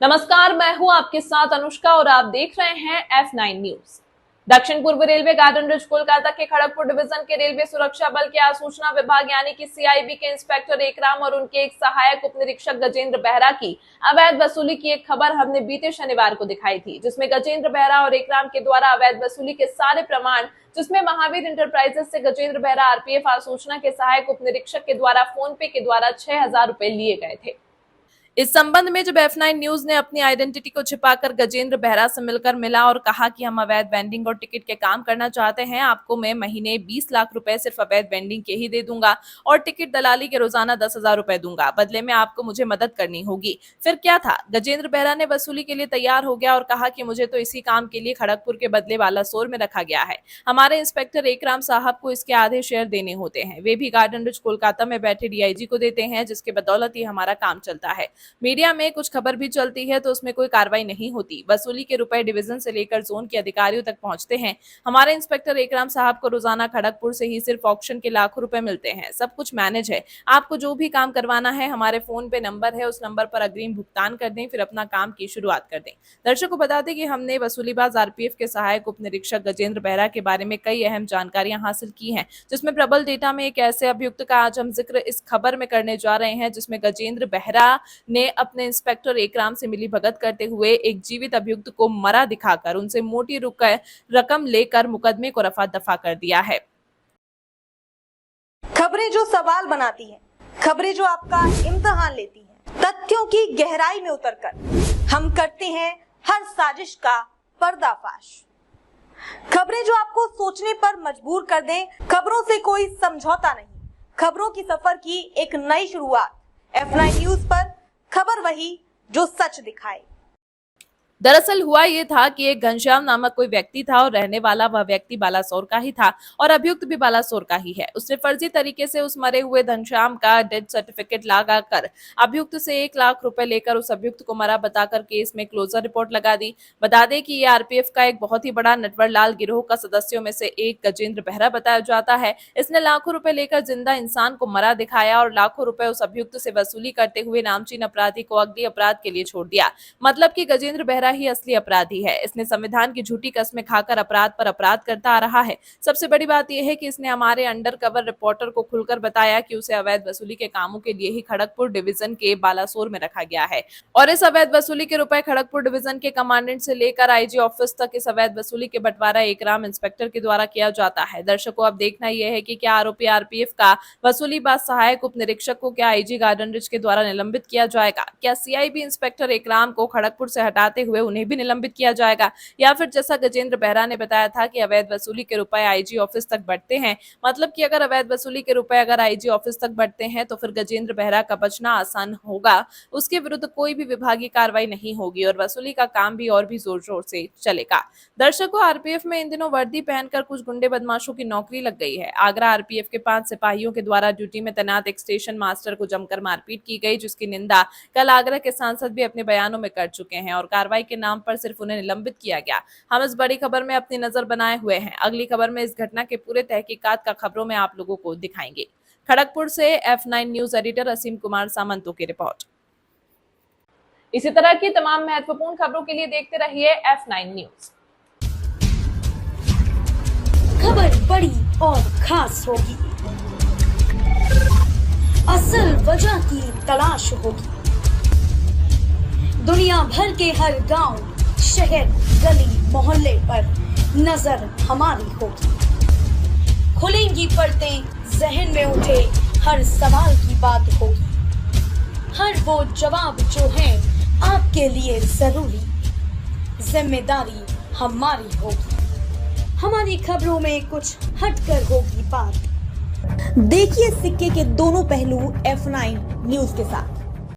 नमस्कार, मैं हूं आपके साथ अनुष्का और आप देख रहे हैं F9 न्यूज। दक्षिण पूर्व रेलवे गार्डन रिज कोलकाता के खड़गपुर डिवीजन के रेलवे सुरक्षा बल के आसूचना विभाग यानी कि सीआईबी के इंस्पेक्टर एकराम और उनके एक सहायक उप निरीक्षक गजेंद्र बेहरा की अवैध वसूली की एक खबर हमने बीते शनिवार को दिखाई थी, जिसमें गजेंद्र बेहरा और एकराम के द्वारा अवैध वसूली के सारे प्रमाण, जिसमें महावीर इंटरप्राइजेस से गजेंद्र बेहरा आरपीएफ आसूचना के सहायक उप निरीक्षक के द्वारा फोन पे के द्वारा 6,000 रुपए लिए गए थे। इस संबंध में जब F9 न्यूज ने अपनी आइडेंटिटी को छिपाकर गजेंद्र बेहरा से मिलकर मिला और कहा कि हम अवैध वेंडिंग और टिकट के काम करना चाहते हैं, आपको मैं महीने 20 लाख रुपए सिर्फ अवैध वेंडिंग के ही दे दूंगा और टिकट दलाली के रोजाना 10,000 रुपए दूंगा, बदले में आपको मुझे मदद करनी होगी। फिर क्या था, गजेंद्र बेहरा ने वसूली के लिए तैयार हो गया और कहा कि मुझे तो इसी काम के लिए खड़गपुर के बदले बालासोर में रखा गया है। हमारे इंस्पेक्टर एकराम साहब को इसके आधे शेयर देने होते हैं, वे भी गार्डन रिज कोलकाता में बैठे डीआईजी को देते हैं, जिसके बदौलत ही हमारा काम चलता है। मीडिया में कुछ खबर भी चलती है तो उसमें कोई कार्रवाई नहीं होती। वसूली के रुपए डिवीजन से लेकर जोन के अधिकारियों तक पहुंचते हैं। हमारे इंस्पेक्टर एकराम साहब को रोजाना खड़गपुर से ही सिर्फ ऑक्शन के लाखों रुपए मिलते हैं। सब कुछ मैनेज है। आपको जो भी काम करवाना है, हमारे फोन पे नंबर है, उस नंबर पर अग्रिम भुगतान कर दें, फिर अपना काम की शुरुआत कर दें। दर्शकों को बता दें कि हमने वसूलीबाज आरपीएफ के सहायक उप निरीक्षक गजेंद्र बेहरा के बारे में कई अहम जानकारियां हासिल की हैं, जिसमें प्रबल डेटा में एक ऐसे अभियुक्त का आज हम जिक्र इस खबर में करने जा रहे हैं, जिसमें गजेंद्र बेहरा ने अपने इंस्पेक्टर एकराम से मिली भगत करते हुए एक जीवित अभियुक्त को मरा दिखाकर उनसे मोटी रकम लेकर मुकदमे को रफा दफा कर दिया है। खबरें जो सवाल बनाती हैं, खबरें जो आपका इम्तिहान लेती हैं, तथ्यों की गहराई में उतरकर हम करते हैं हर साजिश का पर्दाफाश। खबरें जो आपको सोचने पर मजबूर कर दें, खबरों से कोई समझौता नहीं, खबरों की सफर की एक नई शुरुआत। F9 न्यूज पर खबर वही जो सच दिखाए। दरअसल हुआ ये था कि एक घनश्याम नामक कोई व्यक्ति था और रहने वाला वह व्यक्ति बालासोर का ही था और अभियुक्त भी बालासोर का ही है। उसने फर्जी तरीके से उस मरे हुए घनश्याम का डेथ सर्टिफिकेट लगाकर अभियुक्त से 1 लाख रुपए लेकर उस अभियुक्त को मरा बताकर केस में क्लोजर रिपोर्ट लगा दी। बता दें कि ये आरपीएफ का एक बहुत ही बड़ा नटवर लाल गिरोह का सदस्यों में से एक गजेंद्र बेहरा बताया जाता है। इसने लाखों रुपए लेकर जिंदा इंसान को मरा दिखाया और लाखों रुपए उस अभियुक्त से वसूली करते हुए नामचीन अपराधी को अगली अपराध के लिए छोड़ दिया। मतलब कि गजेंद्र बेहरा ही असली अपराधी है। इसने संविधान की झूठी कस्में खाकर अपराध पर अपराध करता आ रहा है। सबसे बड़ी बात यह है कि इसने हमारे अंडर कवर रिपोर्टर को खुलकर बताया कि उसे अवैध वसूली के कामों के लिए ही खड़गपुर डिवीजन के बालासोर में रखा गया है और इस अवैध वसूली के रुपए खड़गपुर डिवीजन के कमांडेंट से लेकर आईजी ऑफिस तक इस अवैध वसूली के बंटवारा एकराम इंस्पेक्टर के द्वारा किया जाता है। दर्शकों, अब देखना यह है कि क्या आरोपी आरपीएफ का वसूलीबाज सहायक उप निरीक्षक को क्या आईजी गार्डन रिज के द्वारा निलंबित किया जाएगा? क्या सीआईबी इंस्पेक्टर एकराम को खड़गपुर से हटाते हुए उन्हें भी निलंबित किया जाएगा, या फिर जैसा गजेंद्र बेहरा ने बताया था कि अवैध वसूली के रुपए आईजी ऑफिस तक बढ़ते हैं? मतलब कि अगर अवैध वसूली के रुपए अगर आईजी ऑफिस तक बढ़ते हैं तो फिर गजेंद्र बेहरा का बचना आसान होगा, उसके विरुद्ध कोई भी विभागीय कार्रवाई नहीं होगी और वसूली का काम भी और भी जोर शोर से चलेगा। दर्शकों, आरपीएफ में इन दिनों वर्दी पहनकर कुछ गुंडे बदमाशों की नौकरी लग गई है। आगरा आरपीएफ के 5 सिपाहियों के द्वारा ड्यूटी में तैनात एक स्टेशन मास्टर को जमकर मारपीट की गई, जिसकी निंदा कल आगरा के सांसद भी अपने बयानों में कर चुके हैं और कार्रवाई के नाम पर सिर्फ उन्हें निलंबित किया गया। हम इस बड़ी खबर में अपनी नजर बनाए हुए हैं। अगली खबर में इस घटना के पूरे तहकीकात का खबरों में आप लोगों को दिखाएंगे। खड़गपुर से F9 न्यूज एडिटर असीम कुमार सामंतों की रिपोर्ट। इसी तरह की तमाम महत्वपूर्ण खबरों के लिए देखते रहिए F9 न्यूज। खबर बड़ी और खास होगी, असल वजह की तलाश होगी, दुनिया भर के हर गांव, शहर, गली, मोहल्ले पर नजर हमारी होगी। खुलेंगी पर्दें, जहन में उठे हर सवाल की बात होगी, हर वो जवाब जो है आपके लिए जरूरी, जिम्मेदारी हमारी होगी। हमारी खबरों में कुछ हटकर होगी बात। देखिए सिक्के के दोनों पहलू F9 न्यूज के साथ।